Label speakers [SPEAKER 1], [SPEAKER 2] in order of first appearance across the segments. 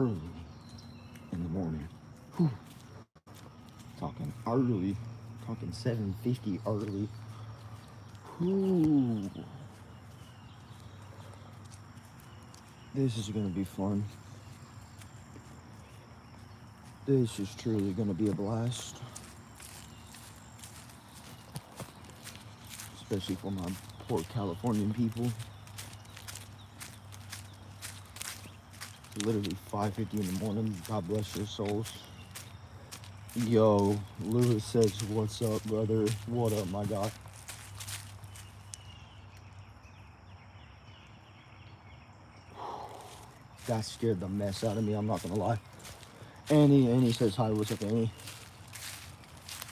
[SPEAKER 1] early in the morning. Whew. Talking early. Talking 7:50 early. Whew. This is gonna be fun. This is truly gonna be a blast. Especially for my poor Californian people. Literally 5:50 in the morning. God bless your souls. Yo, Lewis says, "What's up, brother? What up, my guy?" That scared the mess out of me. I'm not gonna lie. Annie says, "Hi, what's up, Annie?"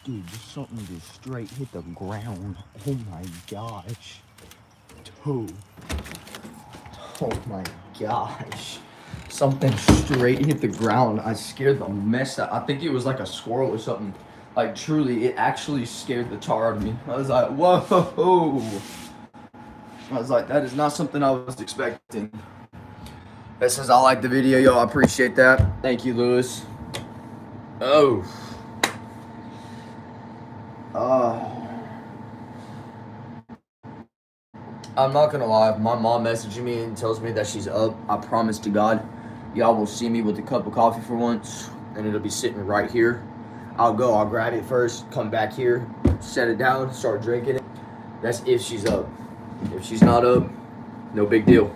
[SPEAKER 1] Dude, just something just straight hit the ground. Oh my gosh. Oh, oh my gosh. Something straight hit the ground. I scared the mess out. I think it was like a squirrel or something. Like, truly, it actually scared the tar out of me. I was like, whoa. I was like, that is not something I was expecting. That says, I like the video, y'all. I appreciate that. Thank you, Lewis. Oh. I'm not gonna lie, if my mom messages me and tells me that she's up, I promise to God, y'all will see me with a cup of coffee for once, and it'll be sitting right here. I'll grab it first, come back here, set it down, start drinking it. That's if she's up. If she's not up, no big deal.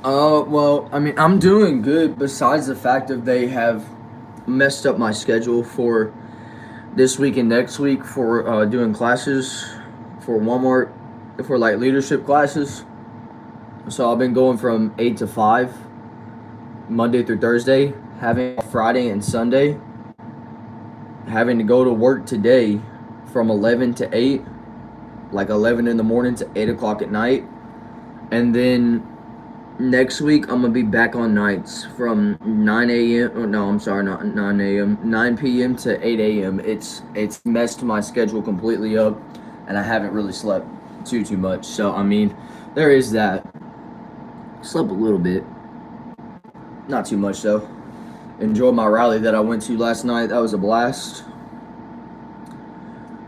[SPEAKER 1] Well, I mean, I'm doing good besides the fact that they have messed up my schedule for this week and next week for doing classes for Walmart, for like leadership classes. So I've been going from 8 to 5, Monday through Thursday, having Friday and Sunday, having to go to work today from 11 to 8, like 11 in the morning to 8 o'clock at night. And then next week, I'm going to be back on nights from 9 a.m. Oh, no, I'm sorry, not 9 a.m. 9 p.m. to 8 a.m. It's messed my schedule completely up, and I haven't really slept too much. So, I mean, there is that. Slept a little bit. Not too much, though. Enjoyed my rally that I went to last night. That was a blast.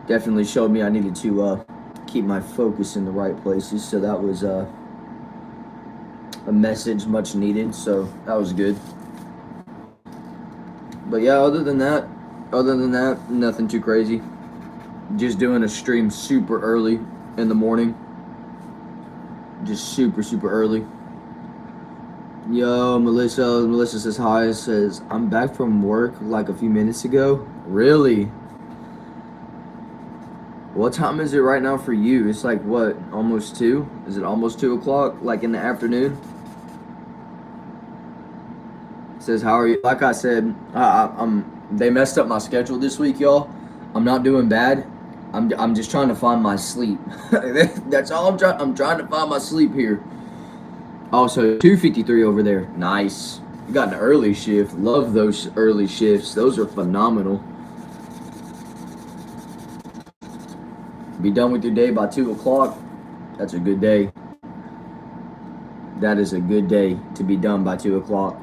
[SPEAKER 1] Definitely showed me I needed to keep my focus in the right places. So that was a message much needed. So that was good. But yeah, other than that, nothing too crazy. Just doing a stream super early in the morning. Just super early. Yo, Melissa says hi. Says, I'm back from work like a few minutes ago. Really? What time is it right now for you? It's like what? Almost 2? Is it almost 2 o'clock? Like in the afternoon? Says, how are you? Like I said, they messed up my schedule this week, y'all. I'm not doing bad. I'm just trying to find my sleep. That's all I'm trying to find my sleep here. Also, 2:53 over there. Nice. You got an early shift. Love those early shifts. Those are phenomenal. Be done with your day by 2 o'clock. That's a good day. That is a good day to be done by 2 o'clock.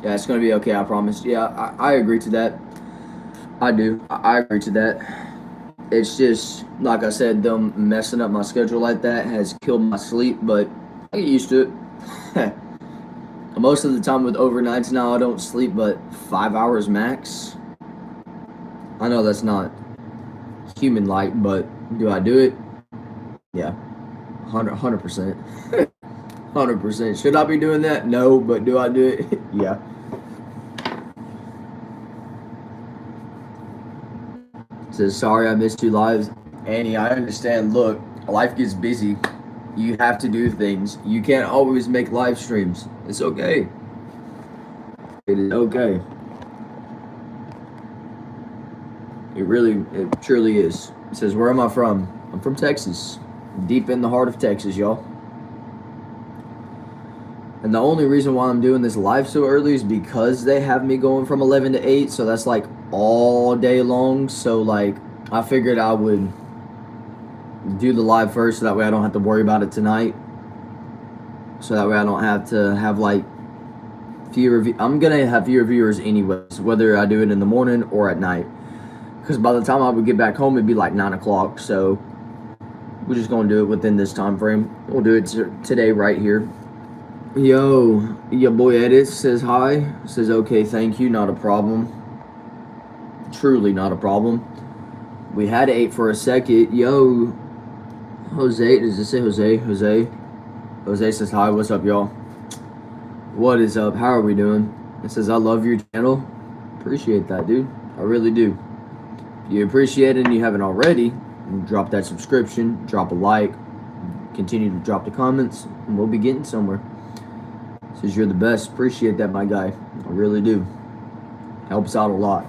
[SPEAKER 1] Yeah, it's going to be okay, I promise. Yeah, I agree to that. I do. I agree to that. It's just, like I said, them messing up my schedule like that has killed my sleep, but I get used to it. Most of the time with overnights now, I don't sleep but 5 hours max. I know that's not human-like, but do I do it? Yeah, 100%. 100%. Should I be doing that? No, but do I do it? Yeah. Says, sorry I missed 2 lives. Annie, I understand. Look, life gets busy. You have to do things. You can't always make live streams. It's okay. It is okay. It truly is. It says, where am I from? I'm from Texas. Deep in the heart of Texas, y'all. And the only reason why I'm doing this live so early is because they have me going from 11 to 8. So that's like all day long. So like I figured I would do the live first so that way I don't have to worry about it tonight. so that way I don't have to have like fewer. I'm gonna have fewer viewers anyways, whether I do it in the morning or at night. Because by the time I would get back home, it'd be like 9 o'clock. So we're just gonna do it within this time frame. We'll do it today right here. Yo, your boy Edit says hi. Says okay, thank you, not a problem. Truly not a problem. We had 8 for a second. Yo, Jose, does it say Jose? Jose says hi. What's up, y'all? What is up? How are we doing? It says I love your channel. Appreciate that, dude. I really do. If you appreciate it and you haven't already, drop that subscription, drop a like, continue to drop the comments, and we'll be getting somewhere. Says you're the best. Appreciate that, my guy. I really do. Helps out a lot.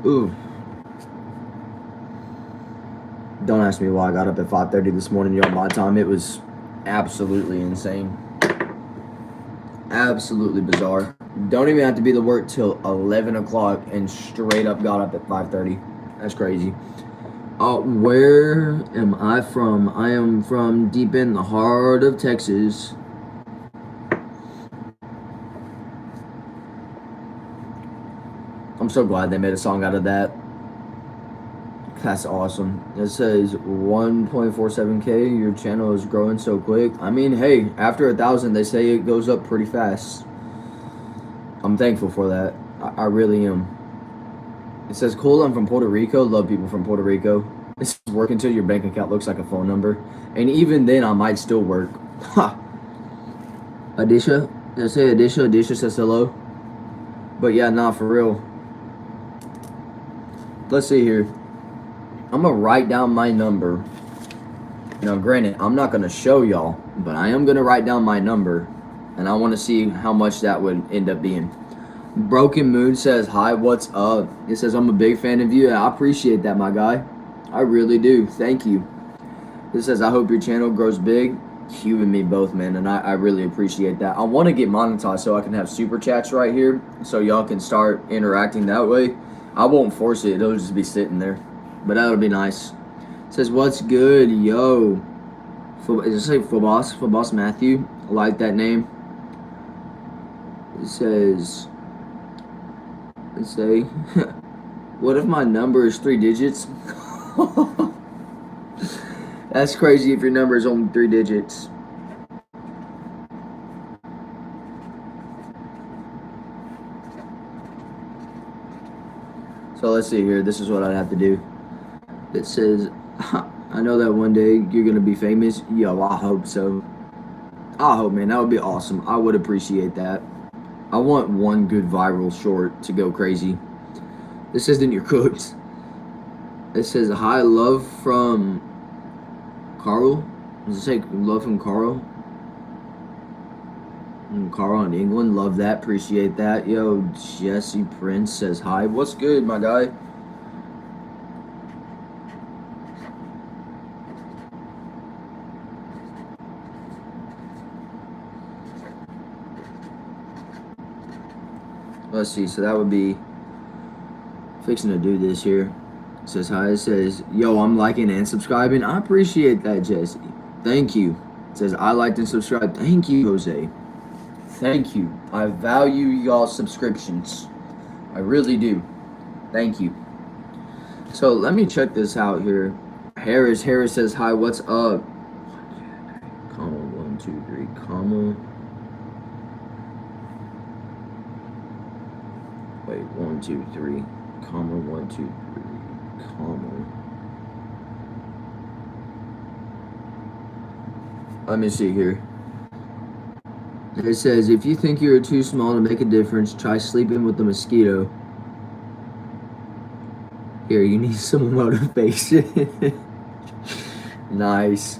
[SPEAKER 1] Ooh. Don't ask me why I got up at 5:30 this morning, y'all. My time, it was absolutely insane. Absolutely bizarre. Don't even have to be to work till 11 o'clock and straight up got up at 5:30. That's crazy. Where am I from? I am from deep in the heart of Texas. I'm so glad they made a song out of that. That's awesome. It says 1.47K. Your channel is growing so quick. I mean, hey, after 1,000, they say it goes up pretty fast. I'm thankful for that. I really am. It says, cool, I'm from Puerto Rico. Love people from Puerto Rico. It says, work until your bank account looks like a phone number. And even then, I might still work. Ha! Adisha? Did I say Adisha? Adisha says hello. But yeah, nah, for real. Let's see here. I'm going to write down my number. Now, granted, I'm not going to show y'all, but I am going to write down my number. And I want to see how much that would end up being. Broken Moon says, hi, what's up? It says, I'm a big fan of you. I appreciate that, my guy. I really do. Thank you. It says, I hope your channel grows big. You and me both, man. And I really appreciate that. I want to get monetized so I can have super chats right here. So y'all can start interacting that way. I won't force it. It'll just be sitting there. But that would be nice. It says, what's good, yo? Does it say Phobos? Phobos Matthew? I like that name. It says, let's say, what if my number is 3 digits? That's crazy if your number is only 3 digits. So let's see here. This is what I'd have to do. It says, I know that one day you're going to be famous. Yo, I hope so. I hope, man. That would be awesome. I would appreciate that. I want one good viral short to go crazy. This isn't your cooks. It says, hi, love from Carl. Does it say love from Carl? Carl in England. Love that. Appreciate that. Yo, Jesse Prince says, hi. What's good, my guy? Let's see, so that would be fixing to do this here. It says hi. It says, yo, I'm liking and subscribing. I appreciate that, Jesse. Thank you. It says, I liked and subscribed. Thank you, Jose. Thank you. I value y'all's subscriptions. I really do. Thank you. So let me check this out here. Harris says, hi, what's up? 1, 2, 3, comma. Wait, 1, 2, 3, comma, 1, 2, 3, comma. Let me see here. It says, if you think you're too small to make a difference, try sleeping with the mosquito. Here, you need some motivation. Nice.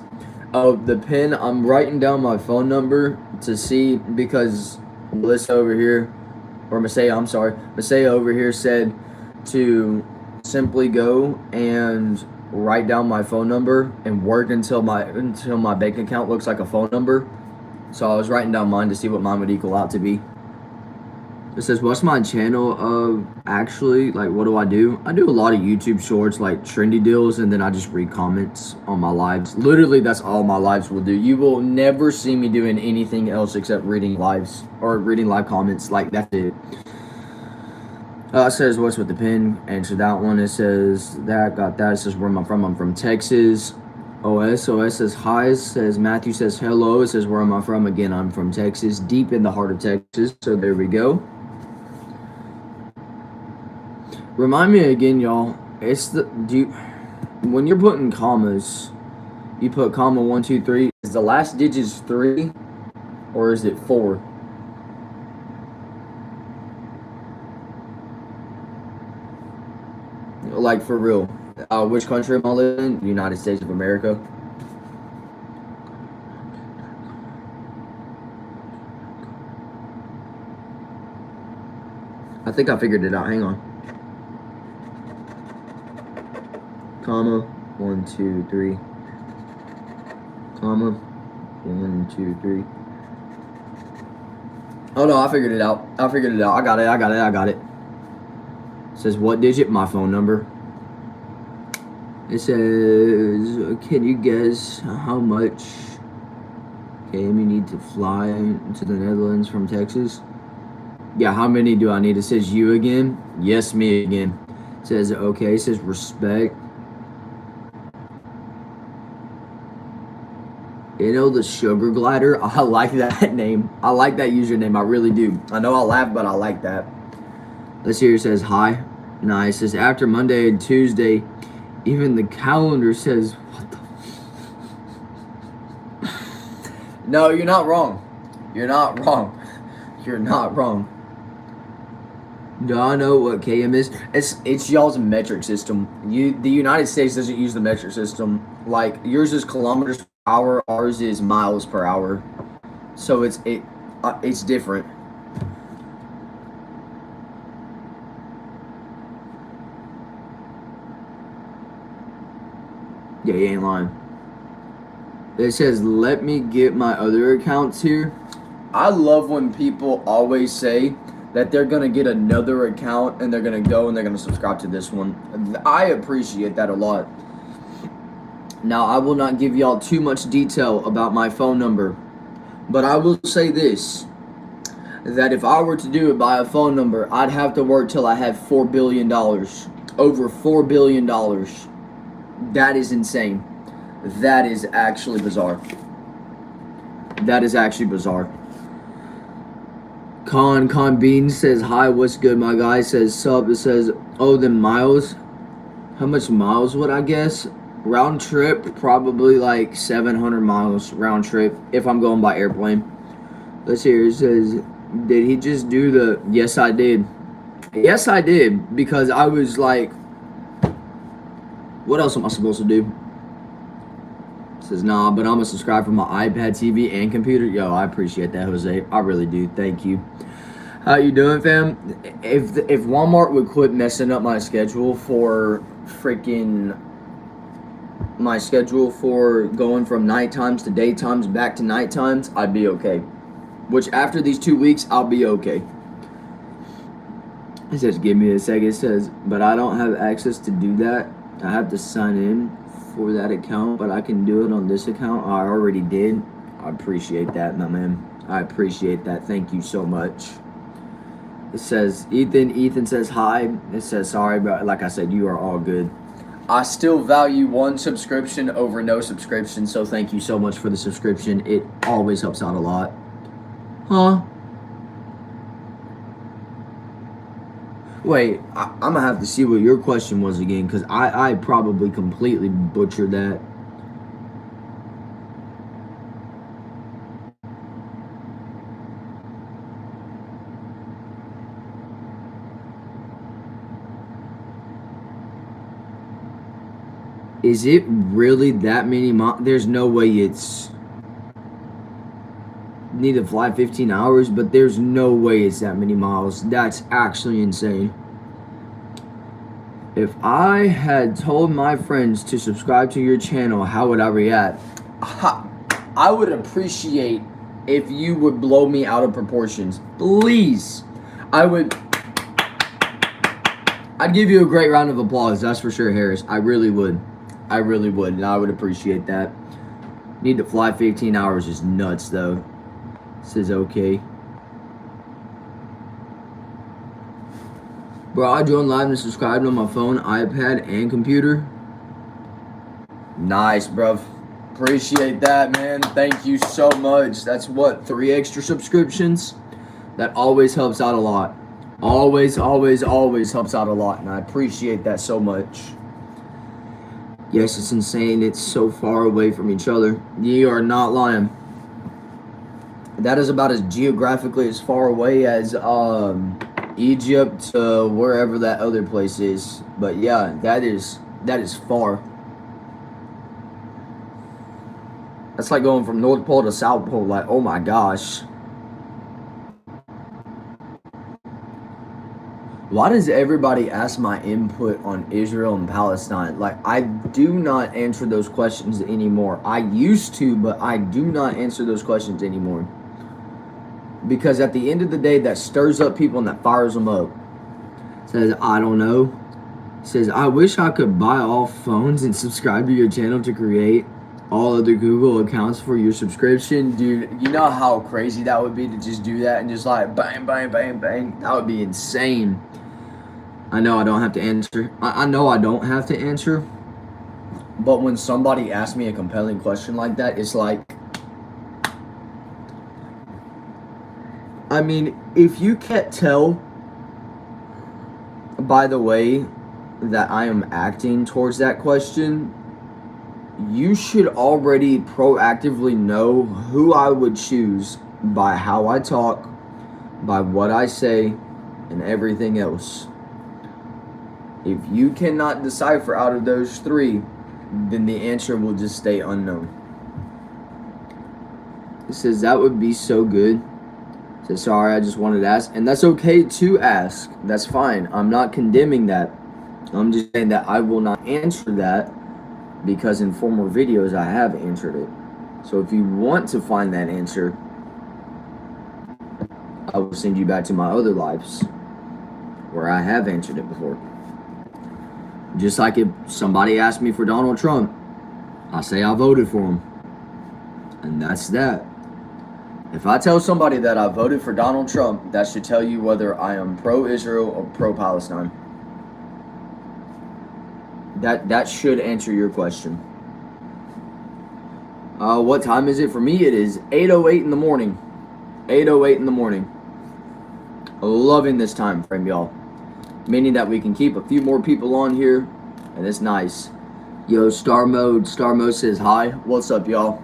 [SPEAKER 1] Oh, the pin, I'm writing down my phone number to see, because Melissa over here, or Masaya, I'm sorry, Masaya over here said to simply go and write down my phone number and work until my bank account looks like a phone number. So I was writing down mine to see what mine would equal out to be. It says, what's my channel of actually, like, what do? I do a lot of YouTube shorts, like trendy deals, and then I just read comments on my lives. Literally, that's all my lives will do. You will never see me doing anything else except reading lives or reading live comments. Like, that's it. It says, what's with the pin? Answer that one. It says, that, got that. It says, where am I from? I'm from Texas. OS says hi. It says Matthew says hello. It says where am I from? Again, I'm from Texas, deep in the heart of Texas. So there we go. Remind me again, y'all. It's the when you're putting commas, you put comma 1, 2, 3. Is the last digits 3 or is it 4? Like for real. Which country am I living in? United States of America. I think I figured it out. Hang on. Comma 1, 2, 3. Comma 1, 2, 3. Oh no, I figured it out. I got it. It says what digit? My phone number. It says, can you guess how much KM you need to fly to the Netherlands from Texas? Yeah, how many do I need? It says you again. Yes, me again. It says, okay. It says respect. You know, the Sugar Glider. I like that name. I like that username. I really do. I know I laugh, but I like that. Let's see here. It says hi. Nice. It says after Monday and Tuesday. Even the calendar says, what the? No, you're not wrong. You're not wrong. You're not wrong. Do I know what KM is? It's y'all's metric system. The United States doesn't use the metric system. Like yours is kilometers per hour, ours is miles per hour. So it's different. Yeah, you ain't lying. It says, let me get my other accounts here. I love when people always say that they're going to get another account and they're going to go and they're going to subscribe to this one. I appreciate that a lot. Now, I will not give y'all too much detail about my phone number, but I will say this, that if I were to do it by a phone number, I'd have to work till I had $4 billion. Over $4 billion. That is insane. That is actually bizarre. That is actually bizarre. Con Bean says hi, what's good, my guy? Says sup. It says, oh, then miles. How much miles would I guess? Round trip, probably like 700 miles round trip if I'm going by airplane. Let's see here. It says, did he just do the? Yes, I did. Yes, I did, because I was like, what else am I supposed to do? It says, nah, but I'm going to subscribe for my iPad, TV, and computer. Yo, I appreciate that, Jose. I really do. Thank you. How you doing, fam? If Walmart would quit messing up my schedule for going from night times to day times back to night times, I'd be okay. Which after these 2 weeks, I'll be okay. It says, give me a second. It says, but I don't have access to do that. I have to sign in for that account, but I can do it on this account. I already did. I appreciate that, my man. I appreciate that. Thank you so much. It says, Ethan says hi. It says, sorry, but like I said, you are all good. I still value one subscription over no subscription, so thank you so much for the subscription. It always helps out a lot. Huh? Wait, I'm going to have to see what your question was again, because I probably completely butchered that. Is it really that many miles? There's no way it's... Need to fly 15 hours, but there's no way it's that many miles. That's actually insane. If I had told my friends to subscribe to your channel, how would I react? I would appreciate if you would blow me out of proportions. Please. I'd give you a great round of applause, that's for sure, Harris. I really would. I really would, and I would appreciate that. Need to fly 15 hours is nuts, though. Says okay. Bro, I joined live and subscribed on my phone, iPad, and computer. Nice, bro. Appreciate that, man. Thank you so much. That's what, 3 extra subscriptions? That always helps out a lot. Always helps out a lot, and I appreciate that so much. Yes, it's insane. It's so far away from each other. You are not lying. That is about as geographically as far away as Egypt to wherever that other place is. But yeah, that is far. That's like going from North Pole to South Pole. Like, oh my gosh. Why does everybody ask my input on Israel and Palestine? Like, I do not answer those questions anymore. I used to, but I do not answer those questions anymore. Because at the end of the day, that stirs up people and that fires them up. Says, I don't know. Says, I wish I could buy all phones and subscribe to your channel to create all other Google accounts for your subscription. Dude, you know how crazy that would be to just do that and just like bang, bang, bang, bang. That would be insane. I know I don't have to answer. I know I don't have to answer. But when somebody asks me a compelling question like that, it's like, I mean, if you can't tell by the way that I am acting towards that question, you should already proactively know who I would choose by how I talk, by what I say, and everything else. If you cannot decipher out of those 3, then the answer will just stay unknown. It says, that would be so good. It says, sorry, I just wanted to ask. And that's okay to ask. That's fine. I'm not condemning that. I'm just saying that I will not answer that because in former videos I have answered it. So if you want to find that answer, I will send you back to my other lives where I have answered it before. Just like if somebody asked me for Donald Trump, I say I voted for him. And that's that. If I tell somebody that I voted for Donald Trump, that should tell you whether I am pro-Israel or pro-Palestine. That should answer your question. What time is it? For me, it is 8:08 in the morning. 8:08 in the morning. Loving this time frame, y'all. Meaning that we can keep a few more people on here, and it's nice. Yo, Star Mode says hi. What's up, y'all?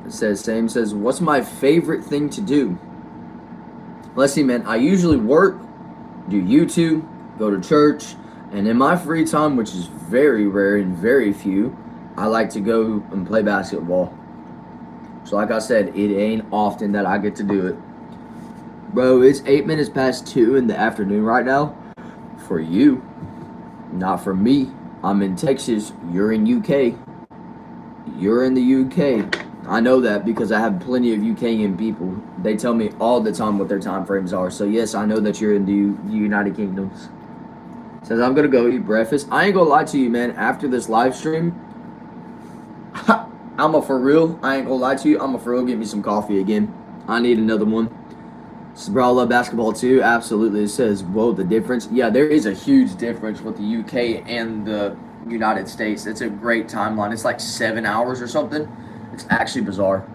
[SPEAKER 1] It says, same says, what's my favorite thing to do? Let's see, man. I usually work, do YouTube, go to church, and in my free time, which is very rare and very few, I like to go and play basketball. So like I said, it ain't often that I get to do it. Bro, it's 8 minutes past 2 in the afternoon right now. For you, not for me. I'm in Texas. You're in UK. You're in the UK. I know that because I have plenty of UKian people. They tell me all the time what their time frames are. So yes, I know that you're in the United Kingdoms. Says I'm gonna go eat breakfast. I ain't gonna lie to you, man. After this live stream, for real. I ain't gonna lie to you. For real get me some coffee again. I need another one. Bro, I love basketball too. Absolutely. It says, whoa, the difference. Yeah, there is a huge difference with the UK and the United States. It's a great timeline. It's like 7 hours or something. It's actually bizarre.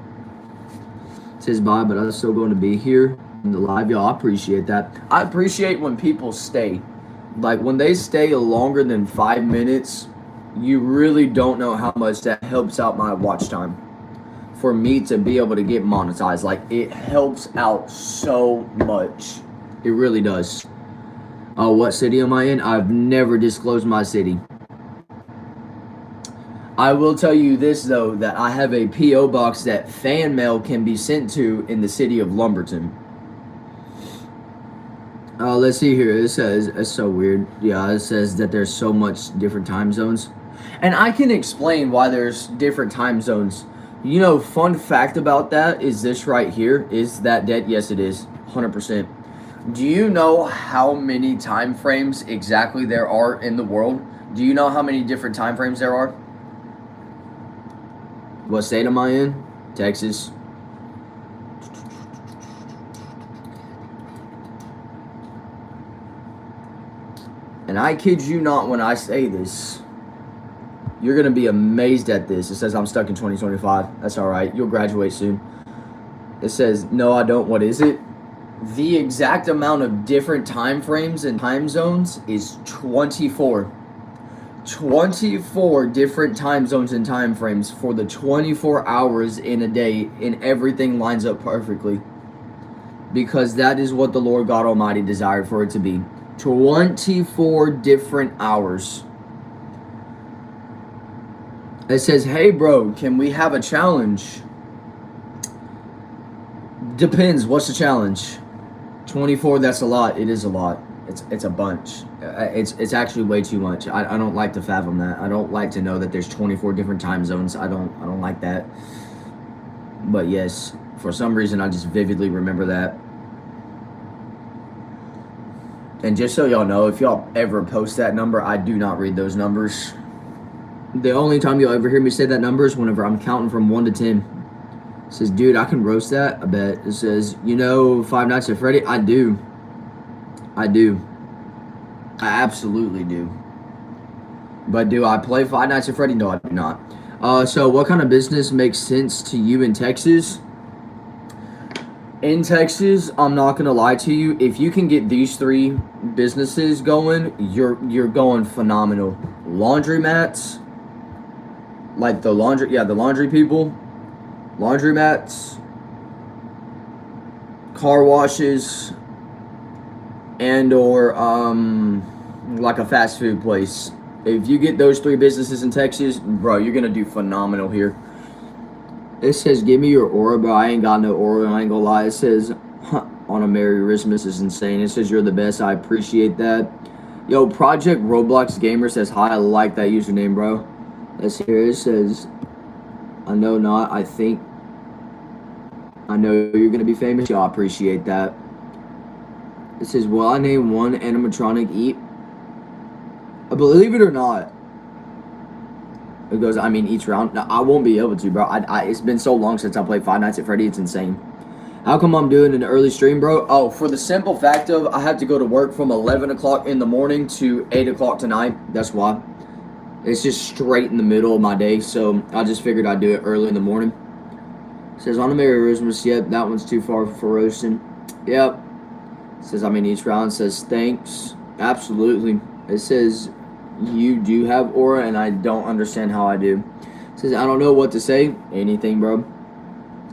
[SPEAKER 1] It says bye, but I'm still going to be here in the live. Y'all, I appreciate that. I appreciate when people stay. Like when they stay longer than 5 minutes, you really don't know how much that helps out my watch time. For me to be able to get monetized, like it helps out so much. It really does. What city am I in? I've never disclosed my city. I will tell you this though, that I have a PO box that fan mail can be sent to in the city of Lumberton. Let's see here. It says, it's so weird. Yeah, it says that there's so much different time zones, and I can explain why there's different time zones. You know, fun fact about that is this right here. Is that dead? Yes, it is. 100%. Do you know how many time frames exactly there are in the world? Do you know how many different time frames there are? What state am I in? Texas. And I kid you not when I say this. You're going to be amazed at this. It says I'm stuck in 2025. That's all right. You'll graduate soon. It says, no, I don't. What is it? The exact amount of different time frames and time zones is 24. 24 different time zones and time frames for the 24 hours in a day, and everything lines up perfectly. Because that is what the Lord God Almighty desired for it to be. 24 different hours. It says, hey bro, can we have a challenge? Depends, what's the challenge? 24, that's a lot. It is a lot. It's a bunch. It's actually way too much. I don't like to fathom that. I don't like to know that there's 24 different time zones. I don't like that. But yes, for some reason I just vividly remember that. And just so y'all know, if y'all ever post that number, I do not read those numbers. The only time you'll ever hear me say that number is whenever I'm counting from 1 to 10. It says, dude, I can roast that, I bet. It says, you know Five Nights at Freddy? I do. I absolutely do. But do I play Five Nights at Freddy? No, I do not. So what kind of business makes sense to you in Texas? In Texas, I'm not going to lie to you. If you can get these 3 businesses going, you're going phenomenal. Laundromats, like the laundry people. Laundromats, car washes, and or like a fast food place. If you get those 3 businesses in Texas, bro, you're gonna do phenomenal here. It says, give me your aura, bro. I ain't got no aura, I ain't gonna lie. It says, on a Merry Christmas is insane. It says, you're the best. I appreciate that. Yo, Project Roblox Gamer says, hi, I like that username, bro. Let's hear it. It says, I know not. I think I know you're going to be famous. Y'all appreciate that. It says, will I name one animatronic eat? Believe it or not. It goes, I mean, each round. No, I won't be able to, bro. It's been so long since I played Five Nights at Freddy. It's insane. How come I'm doing an early stream, bro? Oh, for the simple fact of I have to go to work from 11 o'clock in the morning to 8 o'clock tonight. That's why. It's just straight in the middle of my day, so I just figured I'd do it early in the morning. It says, on a Merry Christmas, yep, that one's too far for roasting. Yep. It says, I mean, each round says, thanks. Absolutely. It says, you do have aura, and I don't understand how I do. It says, I don't know what to say. Anything, bro.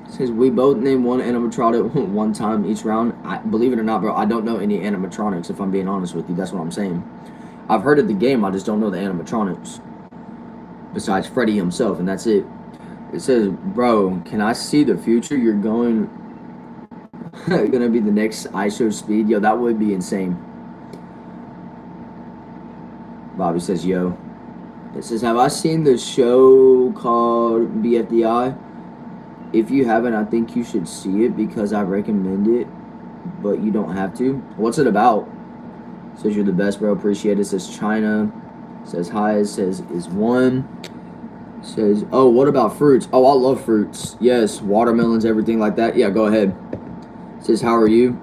[SPEAKER 1] It says, we both named one animatronic one time each round. Believe it or not, bro, I don't know any animatronics, if I'm being honest with you. That's what I'm saying. I've heard of the game, I just don't know the animatronics. Besides Freddy himself, and that's it. It says, bro, can I see the future? You're gonna be the next iShow Speed. Yo, that would be insane. Bobby says, yo. It says, have I seen the show called BFDI? If you haven't, I think you should see it because I recommend it, but you don't have to. What's it about? Says you're the best, bro. Appreciate it. Says China. Says hi. Says is one. Says, oh, what about fruits? Oh, I love fruits. Yes, watermelons, everything like that. Yeah, go ahead. Says, how are you?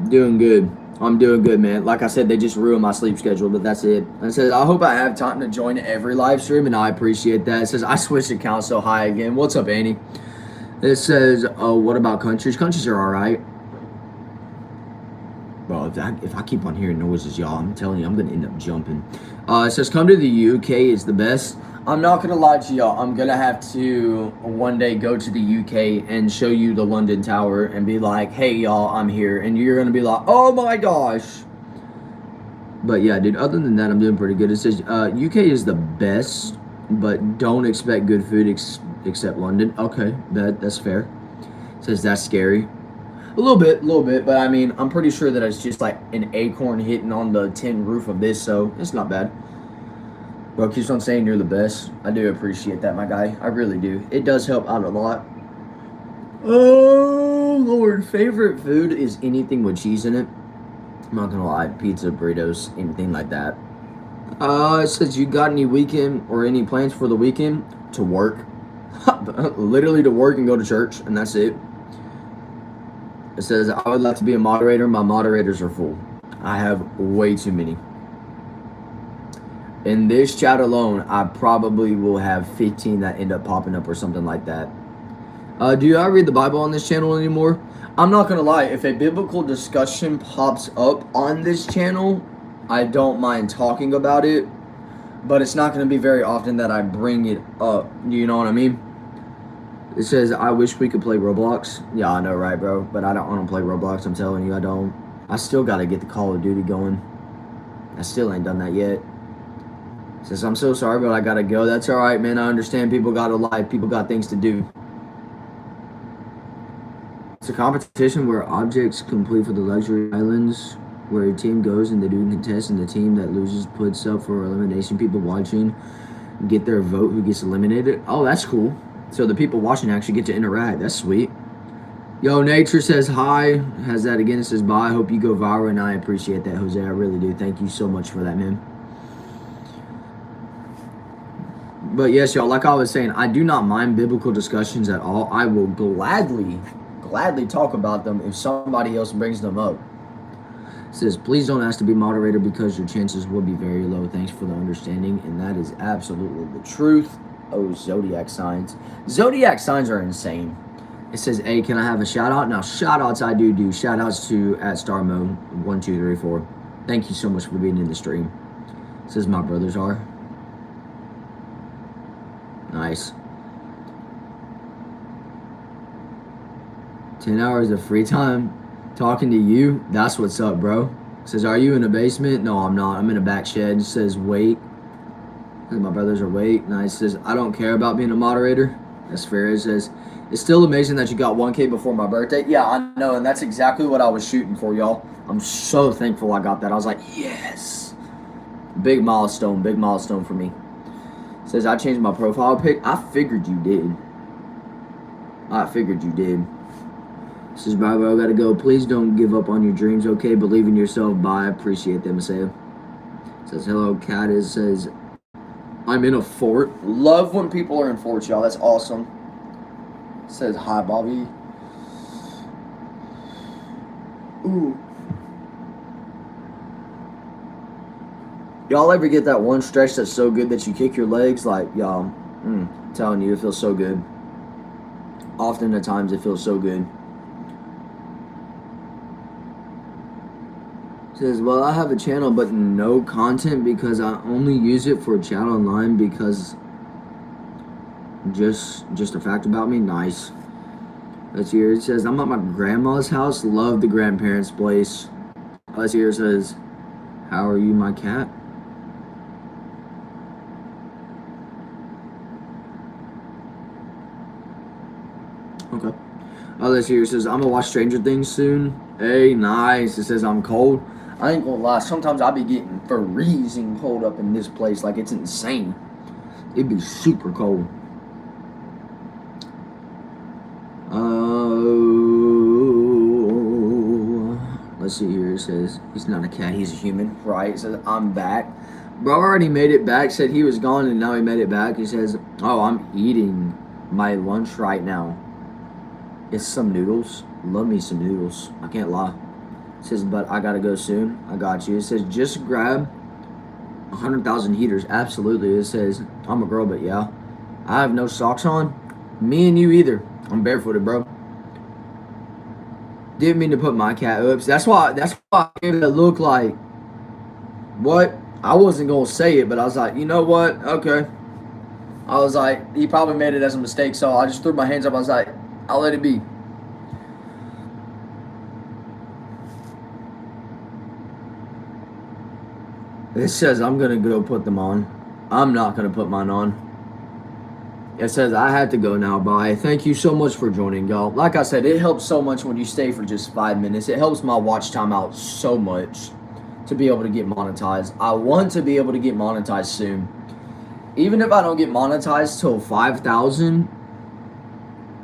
[SPEAKER 1] Doing good. I'm doing good, man. Like I said, they just ruined my sleep schedule, but that's it. And it says, I hope I have time to join every live stream, and I appreciate that. It says, I switched accounts, so hi again. What's up, Annie? It says, oh, what about countries? Countries are all right. Bro, if I keep on hearing noises, y'all, I'm telling you, I'm going to end up jumping. It says, come to the UK is the best. I'm not going to lie to y'all. I'm going to have to one day go to the UK and show you the London Tower and be like, hey, y'all, I'm here. And you're going to be like, oh, my gosh. But, yeah, dude, other than that, I'm doing pretty good. It says, UK is the best, but don't expect good food except London. Okay, that's fair. It says, that's scary. A little bit, but I mean, I'm pretty sure that it's just like an acorn hitting on the tin roof of this, so it's not bad. Bro, keeps on saying you're the best. I do appreciate that, my guy. I really do. It does help out a lot. Oh, Lord, favorite food is anything with cheese in it. I'm not gonna lie, pizza, burritos, anything like that. It says you got any weekend or any plans for the weekend? To work. Literally to work and go to church, and that's it. It says I would like to be a moderator. My moderators are full. I have way too many. In this chat alone, I probably will have 15 that end up popping up or something like that. Do you read the Bible on this channel anymore? I'm not gonna lie, if a biblical discussion pops up on this channel, I don't mind talking about it, but it's not gonna be very often that I bring it up. You know what I mean? It says, I wish we could play Roblox. Yeah, I know, right, bro? But I don't want to play Roblox, I'm telling you, I don't. I still gotta get the Call of Duty going. I still ain't done that yet. Says, I'm so sorry, but I gotta go. That's alright, man. I understand people got a life. People got things to do. It's a competition where objects complete for the luxury islands, where a team goes and they do contest, and the team that loses puts up for elimination. People watching get their vote who gets eliminated. Oh, that's cool. So the people watching actually get to interact. That's sweet. Yo, Nature says hi. Has that again. It says bye. I hope you go viral, and I appreciate that, Jose. I really do. Thank you so much for that, man. But yes, y'all, like I was saying, I do not mind biblical discussions at all. I will gladly talk about them if somebody else brings them up. It says, please don't ask to be moderator because your chances will be very low. Thanks for the understanding. And that is absolutely the truth. Oh, zodiac signs. Zodiac signs are insane. It says, hey, can I have a shout out? Now, shout outs I do. Shout outs to @StarMo1234. Thank you so much for being in the stream. It says, my brothers are. Nice. 10 hours of free time talking to you. That's what's up, bro. It says, are you in a basement? No, I'm not. I'm in a back shed. It says, wait. My brothers are wait. Nice. It says, I don't care about being a moderator. That's fair. It says, it's still amazing that you got 1K before my birthday. Yeah, I know, and that's exactly what I was shooting for, y'all. I'm so thankful I got that. I was like, yes. Big milestone for me. It says, I changed my profile pic. I figured you did. It says, bye, bro, I gotta go. Please don't give up on your dreams, okay? Believe in yourself. Bye. I appreciate them, Messiah. It says, hello, Cat. It says, I'm in a fort. Love when people are in forts, y'all. That's awesome. It says, hi, Bobby. Ooh. Y'all ever get that one stretch that's so good that you kick your legs? Like, y'all, I'm telling you, it feels so good. Often at times, it feels so good. It says, well, I have a channel, but no content because I only use it for chat online because just a fact about me. Nice. Let's hear. It says, I'm at my grandma's house. Love the grandparents' place. Let's hear. It says, how are you, my cat? Okay. Let's hear. It says, I'm gonna watch Stranger Things soon. Hey, nice. It says, I'm cold. I ain't gonna lie, sometimes I be getting freezing cold up in this place. Like, it's insane. It'd be super cold. Let's see here. It says, he's not a cat, he's a human. Right? It says, I'm back. Bro already made it back. Said he was gone and now he made it back. He says, oh, I'm eating my lunch right now. It's some noodles. Love me some noodles. I can't lie. It says, but I gotta go soon. I got you. It says, just grab 100,000 heaters. Absolutely. It says, I'm a girl, but yeah. I have no socks on. Me and you either. I'm barefooted, bro. Didn't mean to put my cat. Oops. That's why I gave it a look like what? I wasn't gonna say it, but I was like, you know what? Okay. I was like, he probably made it as a mistake, so I just threw my hands up. I was like, I'll let it be. It says I'm gonna go put them on. I'm not gonna put mine on. It says I had to go now. Bye. Thank you so much for joining, y'all. Like I said, it helps so much when you stay for just 5 minutes. It helps my watch time out so much to be able to get monetized. I want to be able to get monetized soon. Even if I don't get monetized till 5,000,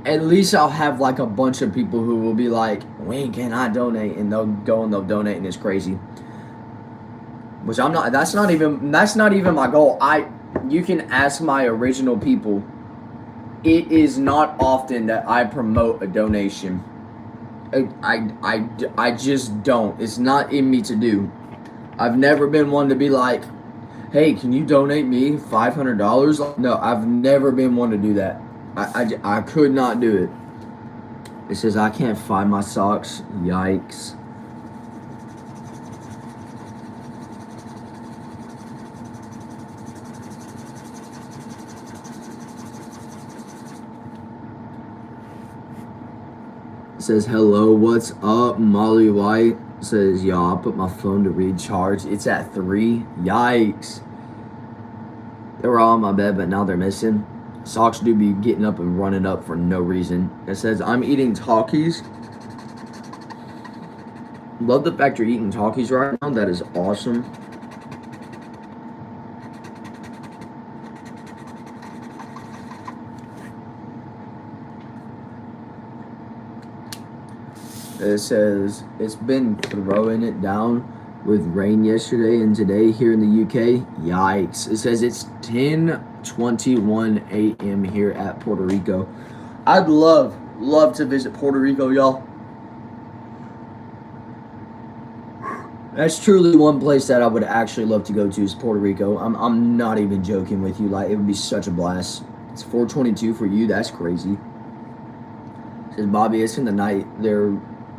[SPEAKER 1] at least I'll have like a bunch of people who will be like, when can I donate? And they'll go and they'll donate, and it's crazy. Which I'm not. That's not even. That's not even my goal. You can ask my original people. It is not often that I promote a donation. I just don't. It's not in me to do. I've never been one to be like, hey, can you donate me $500? No, I've never been one to do that. I could not do it. It says I can't find my socks. Yikes. It says hello, what's up? Molly White says, y'all, I put my phone to recharge. It's at 3. Yikes. They were all on my bed, but now they're missing. Socks do be getting up and running up for no reason. It says, I'm eating Talkies. Love the fact you're eating Talkies right now. That is awesome. It says, it's been throwing it down with rain yesterday and today here in the UK. Yikes. It says it's 10:21 a.m. here at Puerto Rico. I'd love to visit Puerto Rico, y'all. That's truly one place that I would actually love to go to is Puerto Rico. I'm not even joking with you. Like, it would be such a blast. It's 4:22 for you. That's crazy. It says, Bobby, it's in the night there.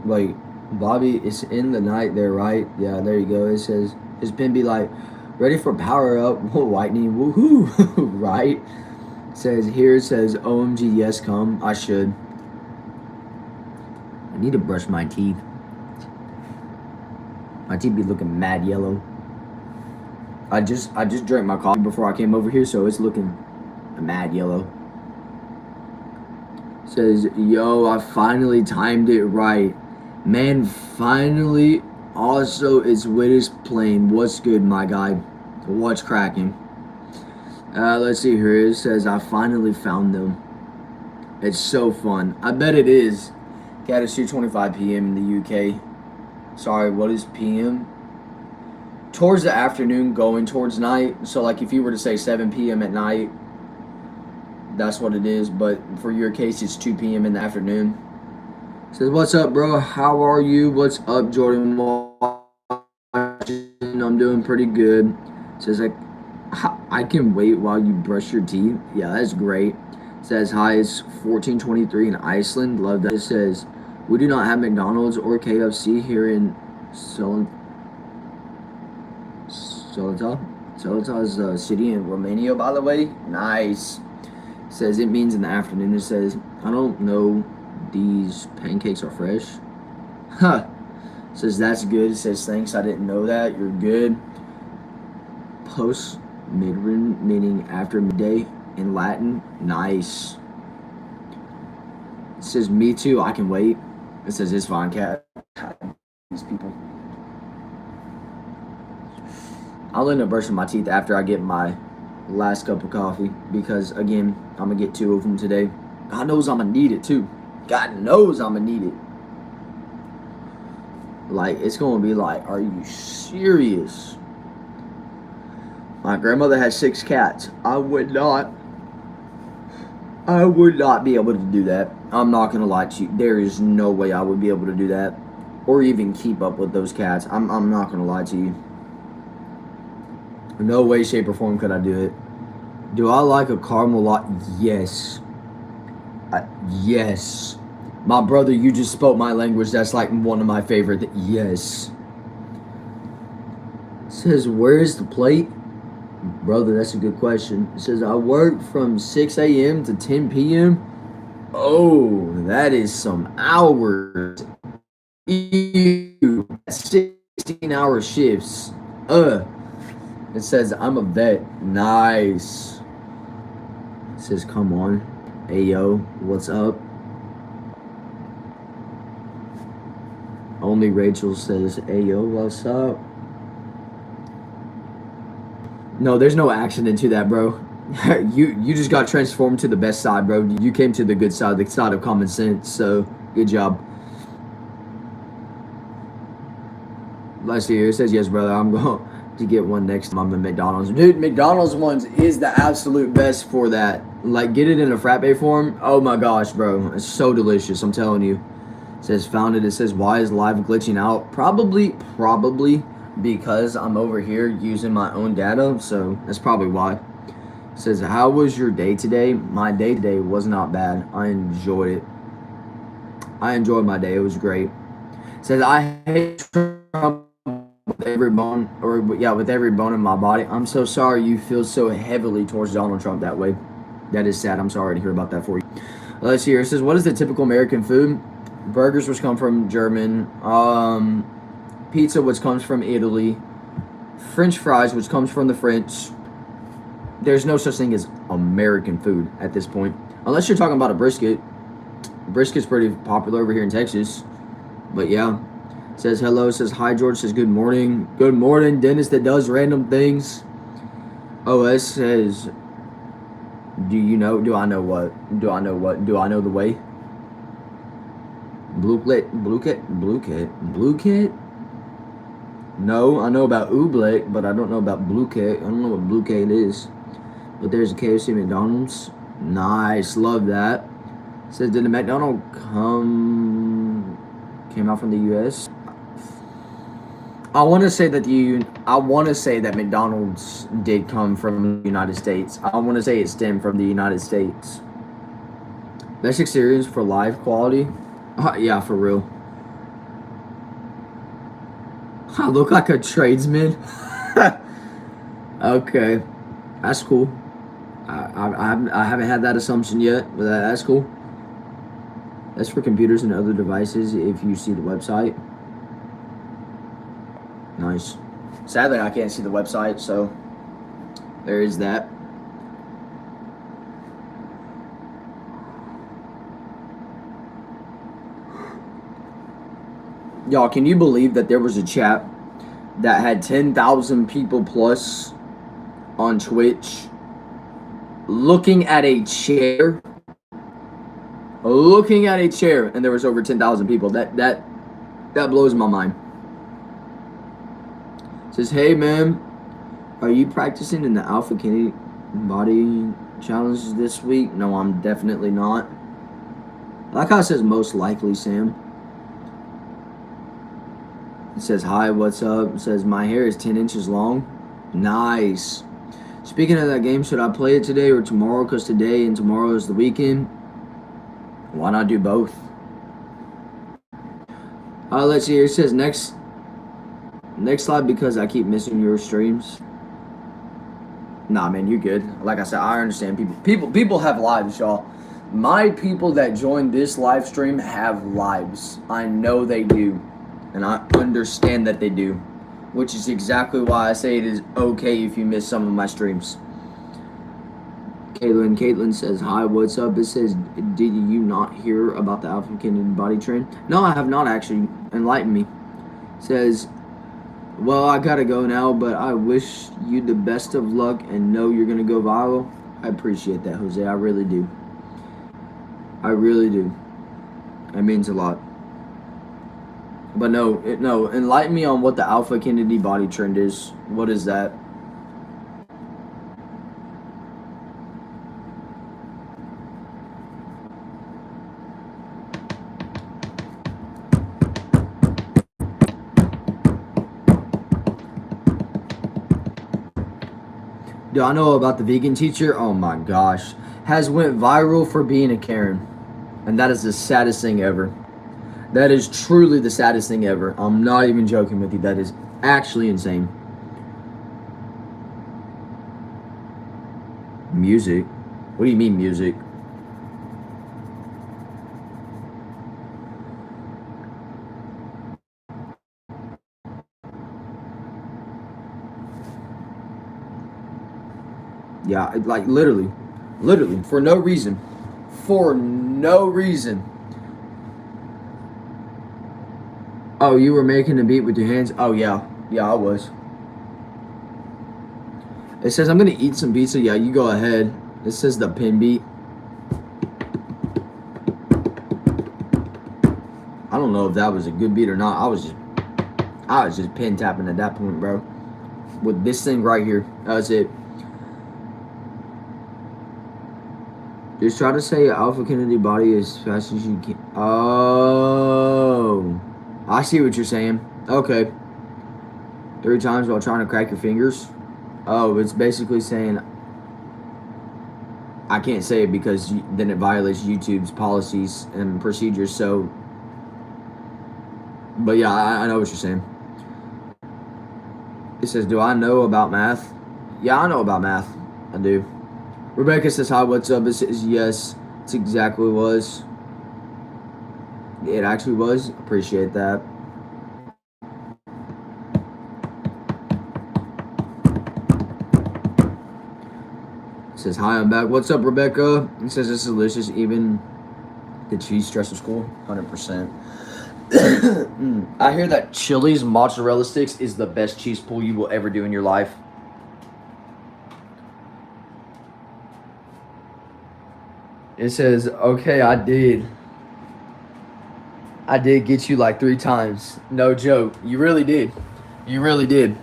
[SPEAKER 1] Wait, Bobby, it's in the night there, right? Yeah, there you go. It says, his pin be like, ready for power up, whitening, woohoo, right? It says, here it says, OMG, yes, come. I should. I need to brush my teeth. My teeth be looking mad yellow. I just drank my coffee before I came over here, so it's looking mad yellow. It says, yo, I finally timed it right. Man, finally. Also, it's Witters playing. What's good, my guy? What's cracking? Let's see here. It says, I finally found them. It's so fun. I bet it is. Got it's 2:25 p.m. in the UK. Sorry, what is p.m.? Towards the afternoon, going towards night. So, like, if you were to say 7 p.m. at night, that's what it is. But for your case, it's 2 p.m. in the afternoon. Says, what's up, bro? How are you? What's up, Jordan? I'm doing pretty good. Says, like, I can wait while you brush your teeth. Yeah, that's great. Says, hi, it's 14:23 in Iceland. Love that. It says, we do not have McDonald's or KFC here in Solita. Solita is a city in Romania, by the way. Nice. It says, it means in the afternoon. It says, I don't know. These pancakes are fresh. Huh. Says that's good. It says thanks. I didn't know that. You're good. Post midrin meaning after midday in Latin. Nice. It says me too. I can wait. It says it's fine, cat. These people. I'll end up brushing my teeth after I get my last cup of coffee because again I'm gonna get 2 of them today. God knows I'm gonna need it too. God knows I'm gonna need it. Like, it's gonna be like, are you serious? My grandmother had 6 cats. I would not be able to do that. I'm not gonna lie to you. There is no way I would be able to do that, or even keep up with those cats. I'm not gonna lie to you. No way, shape, or form could I do it. Do I like a caramel lot? Yes. Yes. My brother, you just spoke my language. That's like one of my favorite. Yes. It says, where's the plate? Brother, that's a good question. It says, I work from 6 a.m. to 10 p.m. Oh, that is some hours. Ew. 16-hour shifts. It says, I'm a vet. Nice. It says, come on. Hey, yo, what's up? Only Rachel says, hey, yo, what's up? No, there's no accident to that, bro. You just got transformed to the best side, bro. You came to the good side, the side of common sense. So good job. Let's see here. It says yes, brother. I'm going to get one next time I'm at McDonald's. Dude, McDonald's ones is the absolute best for that. Like, get it in a frappe form. Oh my gosh, bro. It's so delicious. I'm telling you. It says found it. It says why is live glitching out? Probably because I'm over here using my own data. So that's probably why. It says, how was your day today? My day today was not bad. I enjoyed it. I enjoyed my day. It was great. It says I hate Trump with every bone, or yeah, with every bone in my body. I'm so sorry you feel so heavily towards Donald Trump that way. That is sad. I'm sorry to hear about that for you. Let's see here. It says, what is the typical American food? Burgers, which come from German. Pizza, which comes from Italy. French fries, which comes from the French. There's no such thing as American food at this point. Unless you're talking about a brisket. Brisket's pretty popular over here in Texas. But yeah. Says hello, says hi George, says good morning. Good morning, Dennis that does random things. OS says, do I know the way? Blue kit? No, I know about oobleck, but I don't know about blue kit. I don't know what blue kit is. But there's a KFC McDonald's. Nice, love that. Says, did the McDonald's came out from the U.S.? I want to say that McDonald's did come from the United States. I want to say it stemmed from the United States. Best experience for live quality? Yeah, for real. I look like a tradesman. Okay, that's cool. I haven't had that assumption yet, but that's cool. That's for computers and other devices if you see the website. Nice. Sadly, I can't see the website, so there is that. Y'all, can you believe that there was a chat that had 10,000 people plus on Twitch looking at a chair, and there was over 10,000 people? That blows my mind. It says, hey man, are you practicing in the Alpha Kennedy body challenge this week? No, I'm definitely not. I like how it says most likely, Sam. It says, hi, what's up? It says, my hair is 10 inches long. Nice. Speaking of that game, should I play it today or tomorrow? Because today and tomorrow is the weekend. Why not do both? Let's see here. It says, next slide because I keep missing your streams. Nah, man, you're good. Like I said, I understand people have lives, y'all. My people that join this live stream have lives. I know they do. And I understand that they do, which is exactly why I say it is okay if you miss some of my streams. Caitlin says, hi, what's up? It says, did you not hear about the Alpha Kennedy body train? No, I have not actually. Enlighten me. It says, well, I gotta go now, but I wish you the best of luck and know you're gonna go viral. I appreciate that, Jose. I really do. I really do. It means a lot. But no, enlighten me on what the Alpha Kennedy body trend is. What is that? Do I know about the vegan teacher? Oh my gosh. Has went viral for being a Karen. And that is the saddest thing ever. That is truly the saddest thing ever. I'm not even joking with you. That is actually insane. Music? What do you mean music? Yeah, like literally, for no reason. For no reason. Oh, you were making a beat with your hands? Oh, yeah. Yeah, I was. It says I'm gonna eat some pizza. Yeah, you go ahead. It says the pin beat. I don't know if that was a good beat or not. I was just pin tapping at that point, bro. With this thing right here. That was it. Just try to say Alpha Kennedy body as fast as you can. Oh. I see what you're saying. Okay. 3 times while trying to crack your fingers. Oh, it's basically saying I can't say it because then it violates YouTube's policies and procedures. So, but yeah, I know what you're saying. It says, do I know about math? Yeah, I know about math. I do. Rebecca says, hi, what's up? It says, yes, it's exactly what it was. It actually was. Appreciate that. It says, hi, I'm back. What's up, Rebecca? It says, it's delicious. Even the cheese stress of school, 100%. I hear that Chili's mozzarella sticks is the best cheese pull you will ever do in your life. It says, okay, I did get you like 3 times. No joke. You really did. You really did.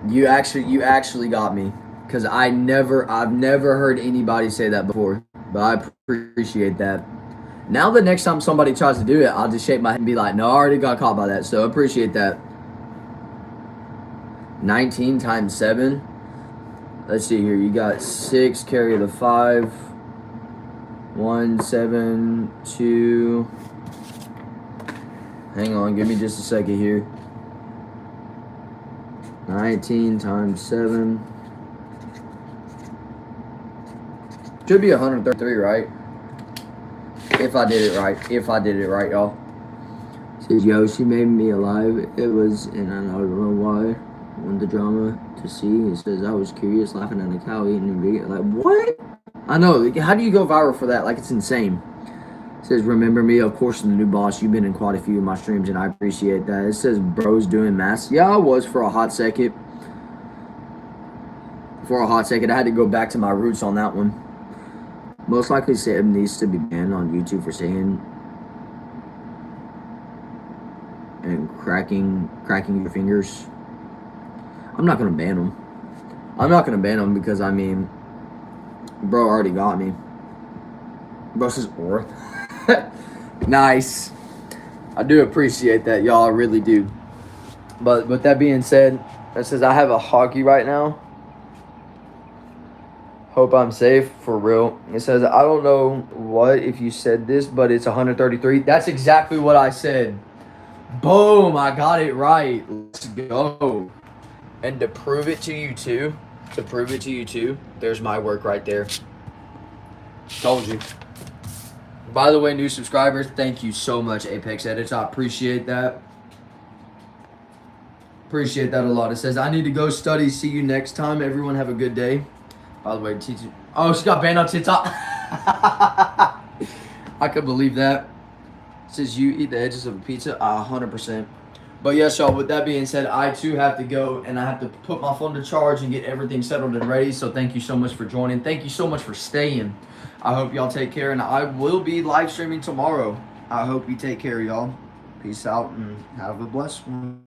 [SPEAKER 1] You actually got me. Because I've never heard anybody say that before. But I appreciate that. Now the next time somebody tries to do it, I'll just shake my head and be like, no, I already got caught by that. So I appreciate that. 19 times 7. Let's see here. You got 6, carry the 5. 1, 7, 2. Hang on, give me just a second here. 19 times 7. Should be 133, right? If I did it right. If I did it right, y'all. Says, yo, she made me alive. It was, and I don't know why. Want the drama to see. It says, I was curious, laughing at a cow eating a vegan. Like, what? I know. How do you go viral for that? Like, it's insane. It says, remember me? Of course, the new boss. You've been in quite a few of my streams, and I appreciate that. It says, bros doing math. Yeah, I was for a hot second. I had to go back to my roots on that one. Most likely, Sam needs to be banned on YouTube for saying and cracking your fingers. I'm not gonna ban him. I'm not gonna ban him because I mean, bro already got me. Bro says or. Nice. I do appreciate that, y'all. I really do. But with that being said, it says I have a hockey right now. Hope I'm safe, for real. It says, I don't know what if you said this, but it's 133. That's exactly what I said. Boom, I got it right. Let's go. And to prove it to you too, there's my work right there. Told you. By the way, new subscribers, thank you so much, Apex Edits. I appreciate that. Appreciate that a lot. It says, I need to go study. See you next time. Everyone have a good day. By the way, teacher. Oh, she got banned on TikTok. I could believe that. It says you eat the edges of a pizza. 100%. But yes, y'all, with that being said, I too have to go and I have to put my phone to charge and get everything settled and ready. So thank you so much for joining. Thank you so much for staying. I hope y'all take care, and I will be live streaming tomorrow. I hope you take care, y'all. Peace out and have a blessed one.